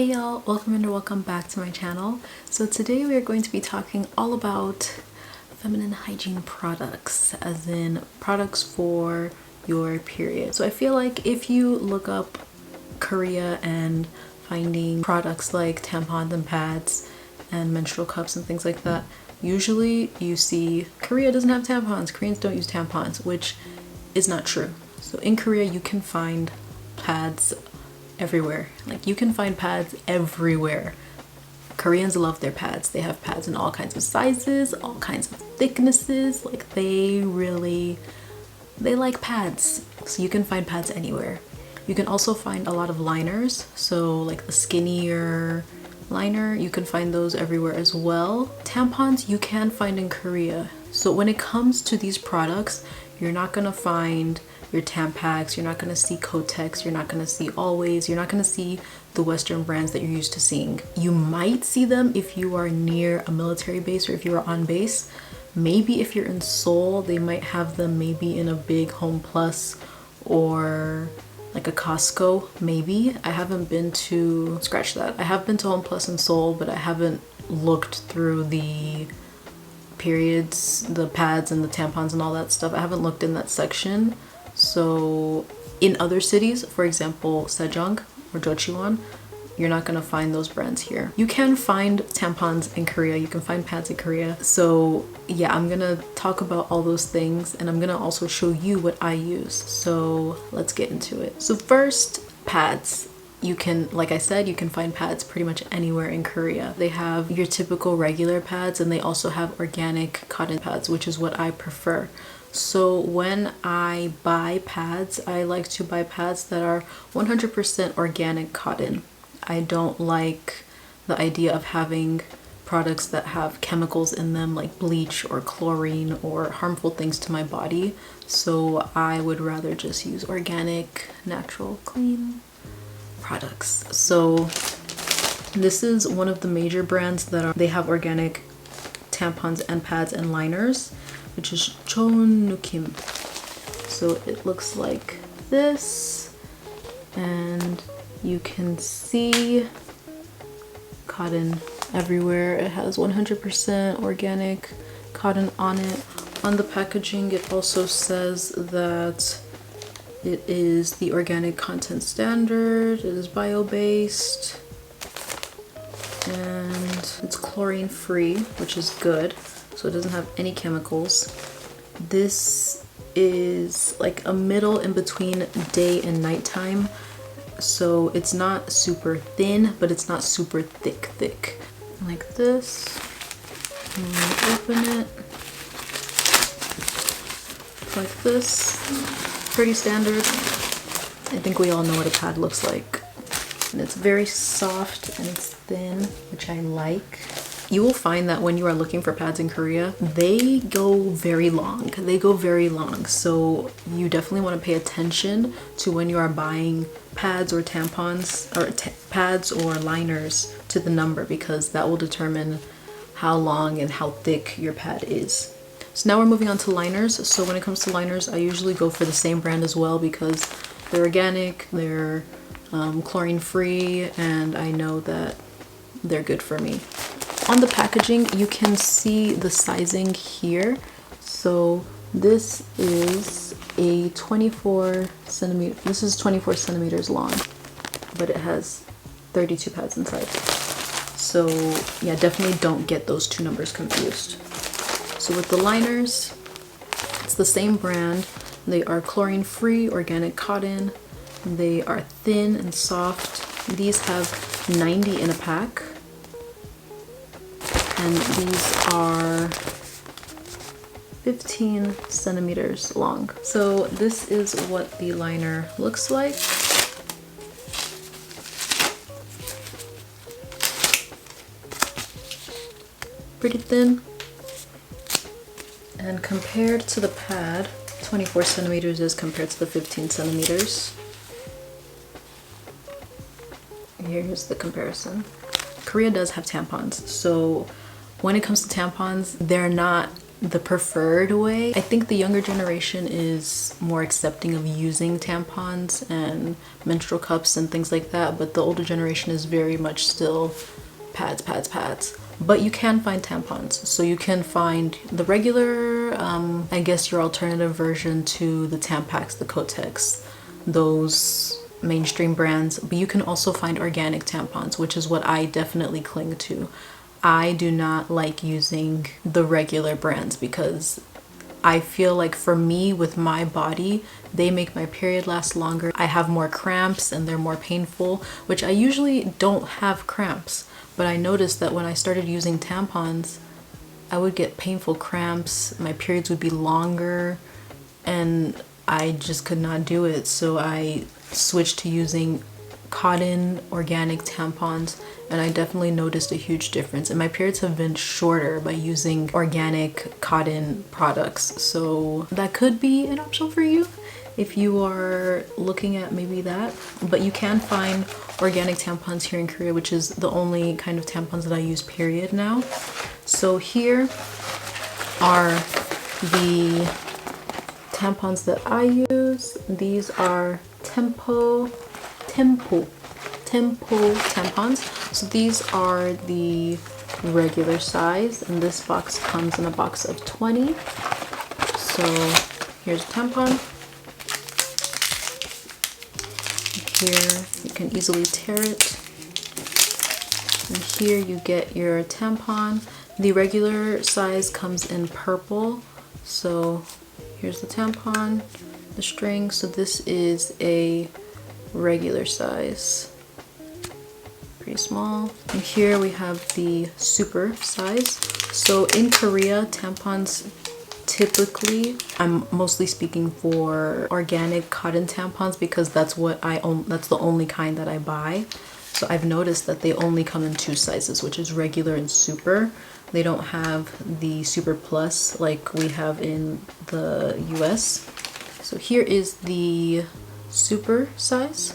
Hey y'all, welcome and welcome back to my channel. So today we are going to be talking all about feminine hygiene products, as in products for your period. So I feel like if you look up Korea and finding products like tampons and pads and menstrual cups and things like that, usually you see Korea doesn't have tampons, Koreans don't use tampons, which is not true. So in Korea you can find pads everywhere. Like, you can find pads everywhere. Koreans love their pads. They have pads in all kinds of sizes, all kinds of thicknesses. Like, they like pads. So you can find pads anywhere. You can also find a lot of liners. So like the skinnier liner, you can find those everywhere as well. Tampons you can find in Korea. So when it comes to these products, you're not gonna find your Tampax, you're not gonna see Kotex, you're not gonna see Always, you're not gonna see the Western brands that you're used to seeing. You might see them if you are near a military base or if you are on base. Maybe if you're in Seoul, they might have them maybe in a big Home Plus or like a Costco, maybe. I haven't been to, scratch that. I have been to Home Plus in Seoul, but I haven't looked through the periods, the pads and the tampons and all that stuff. I haven't looked in that section. So in other cities, for example, Sejong or Jochiwon, you're not gonna find those brands here. You can find tampons in Korea, you can find pads in Korea. So yeah, I'm gonna talk about all those things and I'm gonna also show you what I use. So let's get into it. So first, pads. You can, like I said, you can find pads pretty much anywhere in Korea. They have your typical regular pads and they also have organic cotton pads, which is what I prefer. So when I buy pads, I like to buy pads that are 100% organic cotton. I don't like the idea of having products that have chemicals in them like bleach or chlorine or harmful things to my body. So I would rather just use organic, natural, clean products. So this is one of the major brands that they have organic tampons and pads and liners, which is Chonnukim. So it looks like this, and you can see cotton everywhere. It has 100% organic cotton on it. On the packaging it also says that it is the organic content standard, it is bio-based, and it's chlorine free, which is good. So it doesn't have any chemicals. This is like a middle in between day and nighttime. So it's not super thin, but it's not super thick. Like this. And you open it. Like this. Pretty standard. I think we all know what a pad looks like. And it's very soft and it's thin, which I like. You will find that when you are looking for pads in Korea, they go very long. They go very long. So you definitely want to pay attention to when you are buying pads or tampons or pads or liners to the number, because that will determine how long and how thick your pad is. So now we're moving on to liners. So when it comes to liners, I usually go for the same brand as well because they're organic, they're chlorine free, and I know that they're good for me. On the packaging, you can see the sizing here. So this is a 24 centimeter, this is 24 centimeters long, but it has 32 pads inside. So yeah, definitely don't get those two numbers confused. So with the liners, it's the same brand. They are chlorine free, organic cotton. They are thin and soft. These have 90 in a pack. And these are 15 centimeters long. So this is what the liner looks like. Pretty thin. And compared to the pad, 24 centimeters is compared to the 15 centimeters. Here's the comparison. Korea does have tampons, so when it comes to tampons, they're not the preferred way. I think the younger generation is more accepting of using tampons and menstrual cups and things like that, but the older generation is very much still pads, pads, pads. But you can find tampons. So you can find the regular, I guess your alternative version to the Tampax, the Kotex, those mainstream brands. But you can also find organic tampons, which is what I definitely cling to. I do not like using the regular brands because I feel like for me, with my body, they make my period last longer. I have more cramps and they're more painful, which I usually don't have cramps. But I noticed that when I started using tampons, I would get painful cramps, my periods would be longer, and I just could not do it. So I switched to using cotton organic tampons, and I definitely noticed a huge difference. And my periods have been shorter by using organic cotton products. So that could be an option for you if you are looking at maybe that. But you can find organic tampons here in Korea, which is the only kind of tampons that I use period now. So here are the tampons that I use. These are tempo tampons. So these are the regular size, and this box comes in a box of 20. So here's a tampon. Here you can easily tear it, and here you get your tampon. The regular size comes in purple. So here's the tampon, the string. So this is a regular size, pretty small. And here we have the super size. So in Korea, tampons typically, I'm mostly speaking for organic cotton tampons because that's what I own, that's the only kind that I buy. So I've noticed that they only come in 2 sizes, which is regular and super. They don't have the super plus like we have in the US. So here is the super size,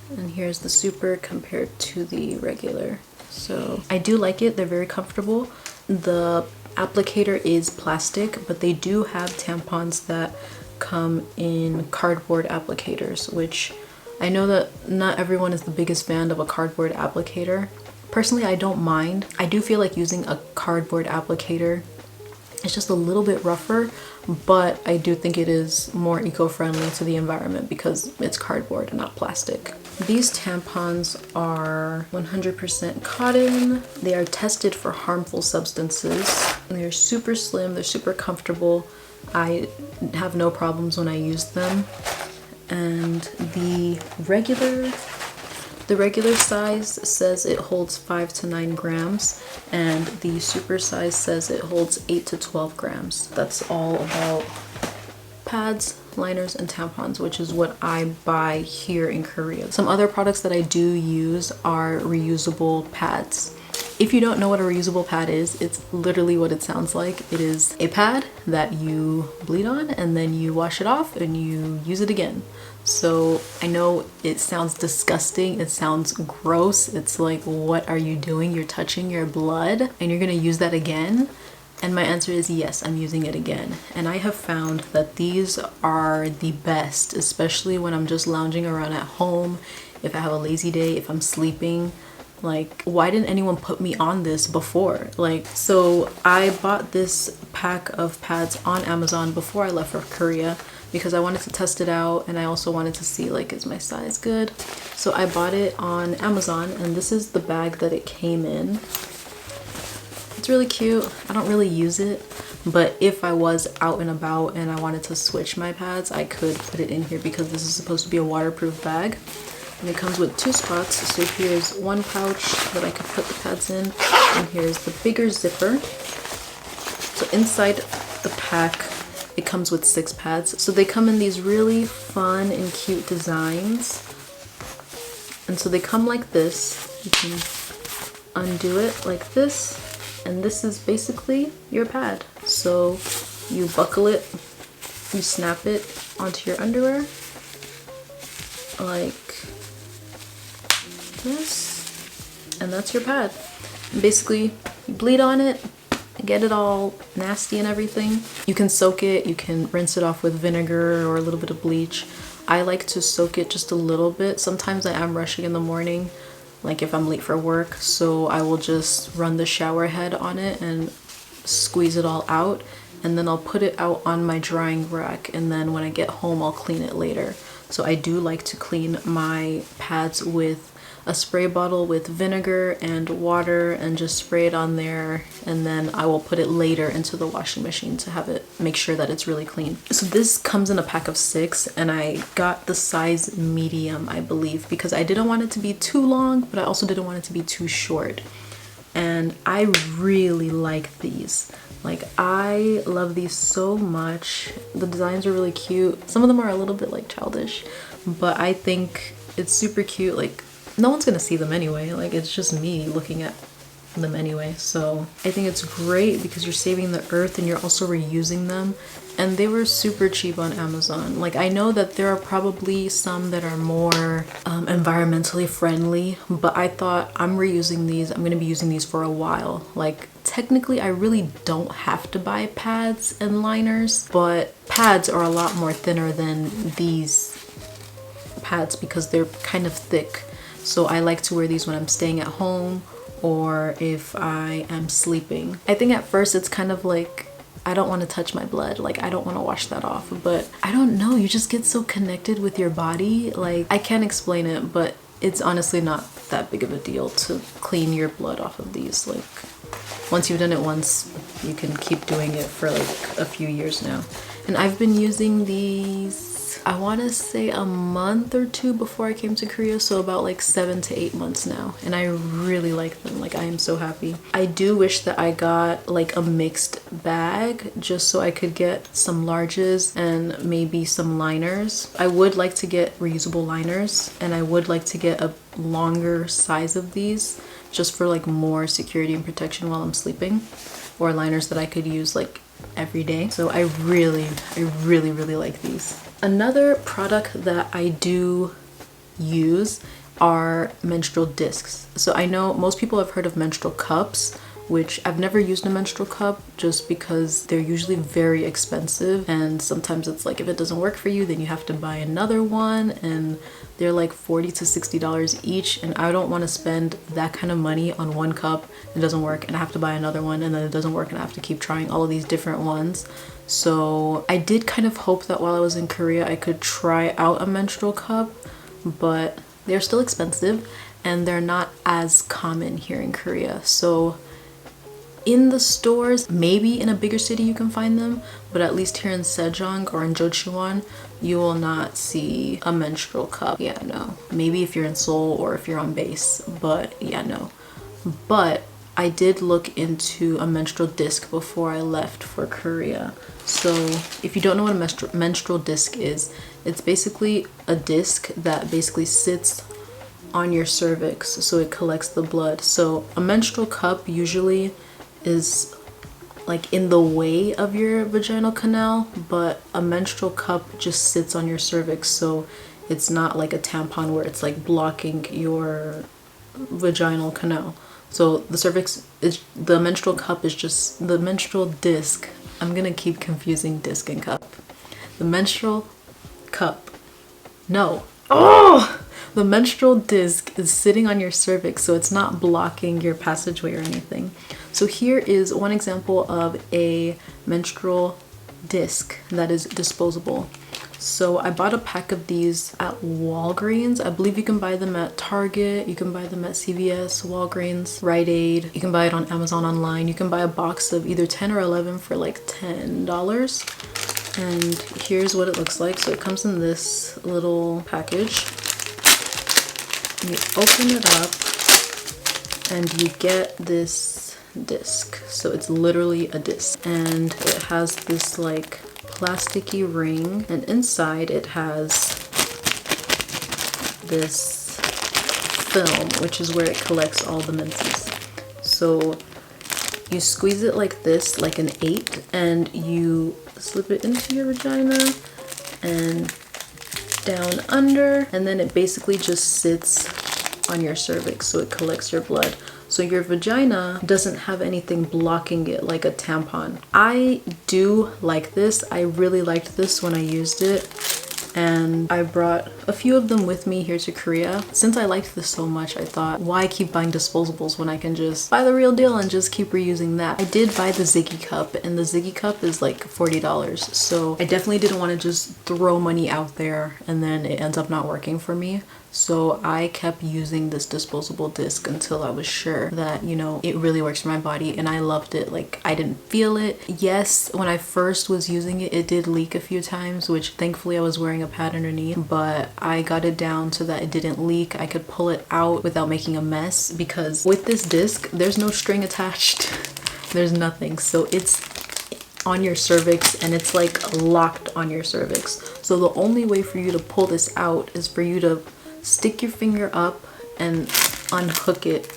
and here's the super compared to the regular. So I do like it. They're very comfortable. The applicator is plastic, but they do have tampons that come in cardboard applicators, which I know that not everyone is the biggest fan of a cardboard applicator. Personally, I don't mind. I do feel like using a cardboard applicator, it's just a little bit rougher, but I do think it is more eco-friendly to the environment because it's cardboard and not plastic. These tampons are 100% cotton. They are tested for harmful substances. They're super slim, they're super comfortable. I have no problems when I use them. And the regular size says it holds 5 to 9 grams, and the super size says it holds 8 to 12 grams. That's all about pads, liners, and tampons, which is what I buy here in Korea. Some other products that I do use are reusable pads. If you don't know what a reusable pad is, it's literally what it sounds like. It is a pad that you bleed on and then you wash it off and you use it again. So I know it sounds disgusting, it sounds gross. It's like, what are you doing? You're touching your blood and you're gonna use that again? And my answer is yes, I'm using it again. And I have found that these are the best, especially when I'm just lounging around at home, if I have a lazy day, if I'm sleeping. Like, why didn't anyone put me on this before? Like, so I bought this pack of pads on Amazon before I left for Korea because I wanted to test it out, and I also wanted to see, like, is my size good? So I bought it on Amazon, and this is the bag that it came in. It's really cute. I don't really use it, but if I was out and about and I wanted to switch my pads, I could put it in here because this is supposed to be a waterproof bag. And it comes with 2 spots. So here's one pouch that I could put the pads in, and here's the bigger zipper. So inside the pack, it comes with 6 pads. So they come in these really fun and cute designs. And so they come like this. You can undo it like this, and this is basically your pad. So you buckle it, you snap it onto your underwear like this, and that's your pad. And basically You bleed on it, get it all nasty and everything. You can soak it, you can rinse it off with vinegar or a little bit of bleach. I like to soak it just a little bit. Sometimes I am rushing in the morning, like if I'm late for work, so I will just run the shower head on it and squeeze it all out, and then I'll put it out on my drying rack, and then when I get home I'll clean it later. So I do like to clean my pads with a spray bottle with vinegar and water and just spray it on there, and then I will put it later into the washing machine to have it make sure that it's really clean. So this comes in a pack of 6, and I got the size medium, I believe, because I didn't want it to be too long, but I also didn't want it to be too short. And I really like these. Like, I love these so much. The designs are really cute. Some of them are a little bit like childish, but I think it's super cute. Like, no one's gonna see them anyway. Like, it's just me looking at them anyway. So I think it's great because you're saving the earth and you're also reusing them. And they were super cheap on Amazon. Like, I know that there are probably some that are more environmentally friendly, but I thought, I'm reusing these, I'm gonna be using these for a while. Like, technically I really don't have to buy pads and liners, but pads are a lot more thinner than these pads because they're kind of thick. So I like to wear these when I'm staying at home or if I am sleeping. I think at first it's kind of like, I don't want to touch my blood, like I don't want to wash that off, but I don't know, you just get so connected with your body. Like, I can't explain it, but it's honestly not that big of a deal to clean your blood off of these. Like, once you've done it once, you can keep doing it for like a few years now. And I've been using these, I want to say a month or two before I came to Korea, so about like 7 to 8 months now, and I really like them. Like, I am so happy. I do wish that I got like a mixed bag just so I could get some larges and maybe some liners. I would like to get reusable liners, and I would like to get a longer size of these just for like more security and protection while I'm sleeping, or liners that I could use like every day. So I really like these. Another product that I do use are menstrual discs. So I know most people have heard of menstrual cups, which I've never used a menstrual cup just because they're usually very expensive, and sometimes it's like if it doesn't work for you then you have to buy another one, and they're like $40 to $60 each, and I don't want to spend that kind of money on one cup. It doesn't work and I have to buy another one, and then it doesn't work and I have to keep trying all of these different ones. So I did kind of hope that while I was in Korea I could try out a menstrual cup, but they're still expensive and they're not as common here in Korea. So in the stores, maybe in a bigger city you can find them, but at least here in Sejong or in Jochiwon, you will not see a menstrual cup. Yeah, no. Maybe if you're in Seoul or if you're on base, but yeah, no. But I did look into a menstrual disc before I left for Korea. So if you don't know what a menstrual disc is, it's basically a disc that basically sits on your cervix, so it collects the blood. So a menstrual cup usually is like in the way of your vaginal canal, but a menstrual cup just sits on your cervix, so it's not like a tampon where it's like blocking your vaginal canal. So the cervix is, the menstrual cup is just the menstrual disc. I'm gonna keep confusing disc and cup. The menstrual cup, no, oh, the menstrual disc is sitting on your cervix, so it's not blocking your passageway or anything. So here is one example of a menstrual disc that is disposable. So I bought a pack of these at Walgreens. I believe you can buy them at Target, you can buy them at CVS, Walgreens, Rite Aid. You can buy it on Amazon online. You can buy a box of either 10 or 11 for like $10. And here's what it looks like. So it comes in this little package. And you open it up and you get this disc. So it's literally a disc, and it has this like plasticky ring, and inside it has this film, which is where it collects all the menses. So you squeeze it like this, like an 8, and you slip it into your vagina and down under, and then it basically just sits on your cervix, so it collects your blood. so your vagina doesn't have anything blocking it like a tampon. I do like this. I really liked this when I used it, and I brought a few of them with me here to Korea. Since I liked this so much, I thought, why keep buying disposables when I can just buy the real deal and just keep reusing that? I did buy the Ziggy cup, and the Ziggy cup is like $40, so I definitely didn't want to just throw money out there and then it ends up not working for me. So I kept using this disposable disc until I was sure that, you know, it really works for my body, and I loved it. Like, I didn't feel it. Yes, when I first was using it, it did leak a few times, which thankfully I was wearing a pad underneath, but I got it down so that it didn't leak. I could pull it out without making a mess, because with this disc, there's no string attached. There's nothing. So it's on your cervix, and it's like locked on your cervix. So the only way for you to pull this out is for you to stick your finger up and unhook it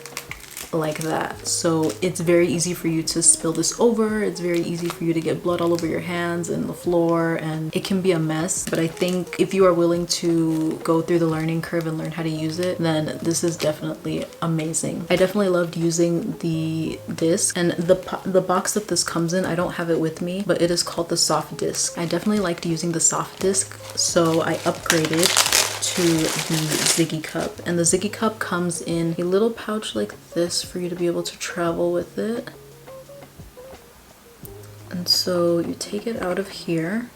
like that. So it's very easy for you to spill this over. It's very easy for you to get blood all over your hands and the floor, and it can be a mess. But I think if you are willing to go through the learning curve and learn how to use it, then this is definitely amazing. I definitely loved using the disc, and the box that this comes in, I don't have it with me, but it is called the soft disc. I definitely liked using the soft disc, so I upgraded to the Ziggy cup, and the Ziggy cup comes in a little pouch like this for you to be able to travel with it. And so you take it out of here,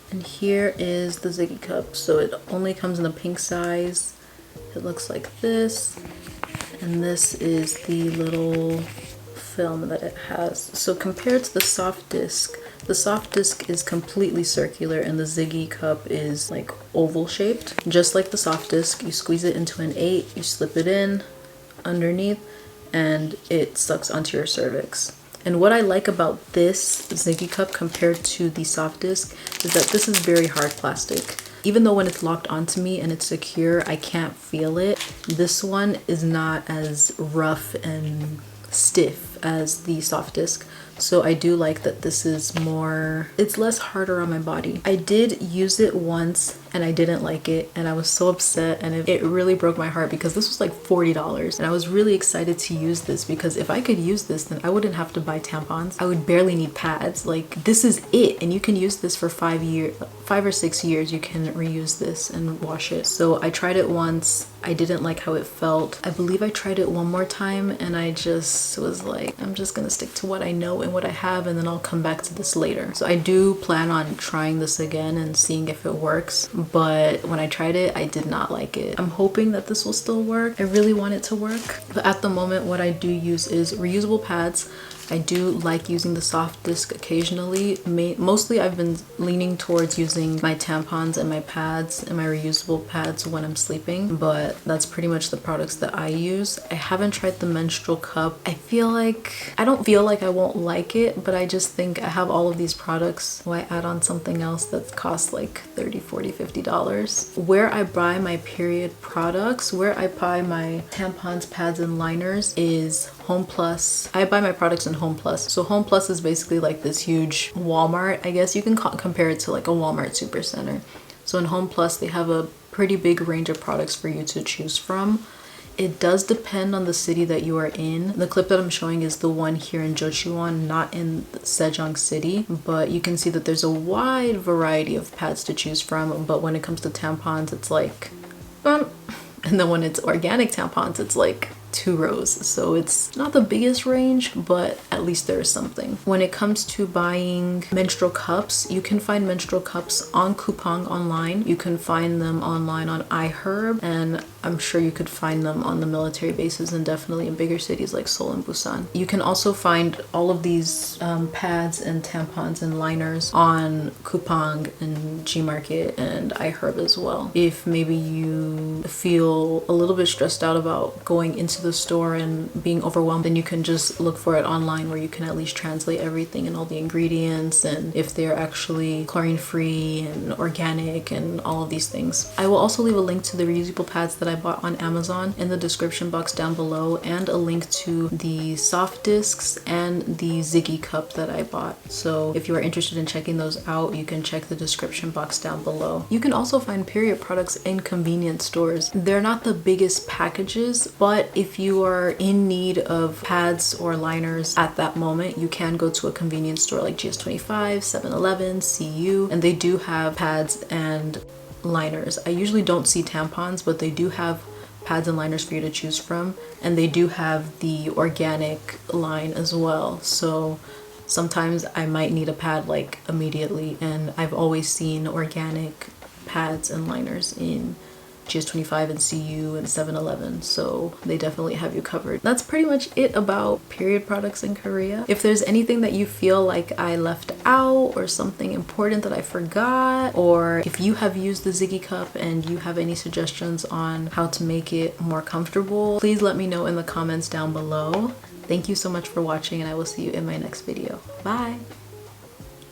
and here is the Ziggy cup. So it only comes in the pink size. It looks like this, and this is the little film that it has. So compared to the soft disc is completely circular, and the Ziggy cup is like oval shaped. Just like the soft disc, you squeeze it into an 8, you slip it in underneath, and it sucks onto your cervix. And what I like about this Ziggy cup compared to the soft disc is that this is very hard plastic. Even though when it's locked onto me and it's secure, I can't feel it. This one is not as rough and stiff as the soft disc. So I do like that this is more, it's less harder on my body. I did use it once and I didn't like it, and I was so upset, and it really broke my heart because this was like $40, and I was really excited to use this because if I could use this, then I wouldn't have to buy tampons. I would barely need pads. Like, this is it, and you can use this for 5 or 6 years. You can reuse this and wash it. So I tried it once. I didn't like how it felt. I believe I tried it one more time, and I just was like, I'm just gonna stick to what I know and what I have, and then I'll come back to this later. So I do plan on trying this again and seeing if it works, but when I tried it, I did not like it. I'm hoping that this will still work. I really want it to work, but at the moment what I do use is reusable pads. I do like using the soft disc occasionally. Mostly I've been leaning towards using my tampons and my pads and my reusable pads when I'm sleeping, but that's pretty much the products that I use. I haven't tried the menstrual cup. I don't feel like I won't like it, but I just think I have all of these products. Why add on something else that costs like $30, $40, $50? Where I buy my period products, where I buy my tampons, pads, and liners is Home Plus. I buy my products in Home Plus. So Home Plus is basically like this huge Walmart. I guess you can compare it to like a Walmart Supercenter. So in Home Plus, they have a pretty big range of products for you to choose from. It does depend on the city that you are in. The clip that I'm showing is the one here in Jochiwon, not in Sejong City, but you can see that there's a wide variety of pads to choose from. But when it comes to tampons, it's like, and then when it's organic tampons, it's like 2 rows. So it's not the biggest range, but at least there is something. When it comes to buying menstrual cups, you can find menstrual cups on Coupang online. You can find them online on iHerb, and I'm sure you could find them on the military bases and definitely in bigger cities like Seoul and Busan. You can also find all of these pads and tampons and liners on Coupang and Gmarket and iHerb as well. If maybe you feel a little bit stressed out about going into the store and being overwhelmed, then you can just look for it online, where you can at least translate everything and all the ingredients and if they're actually chlorine free and organic and all of these things. I will also leave a link to the reusable pads that I bought on Amazon in the description box down below, and a link to the soft discs and the Ziggy cup that I bought. So if you are interested in checking those out, you can check the description box down below. You can also find period products in convenience stores. They're not the biggest packages, but if you are in need of pads or liners at that moment, you can go to a convenience store like GS25, 7-Eleven, CU, and they do have pads and liners. I usually don't see tampons, but they do have pads and liners for you to choose from, and they do have the organic line as well. So sometimes I might need a pad like immediately, and I've always seen organic pads and liners in GS25 and CU and 7-Eleven, so they definitely have you covered. That's pretty much it about period products in Korea. If there's anything that you feel like I left out or something important that I forgot, or if you have used the Ziggy cup and you have any suggestions on how to make it more comfortable, please let me know in the comments down below. Thank you so much for watching, and I will see you in my next video. Bye!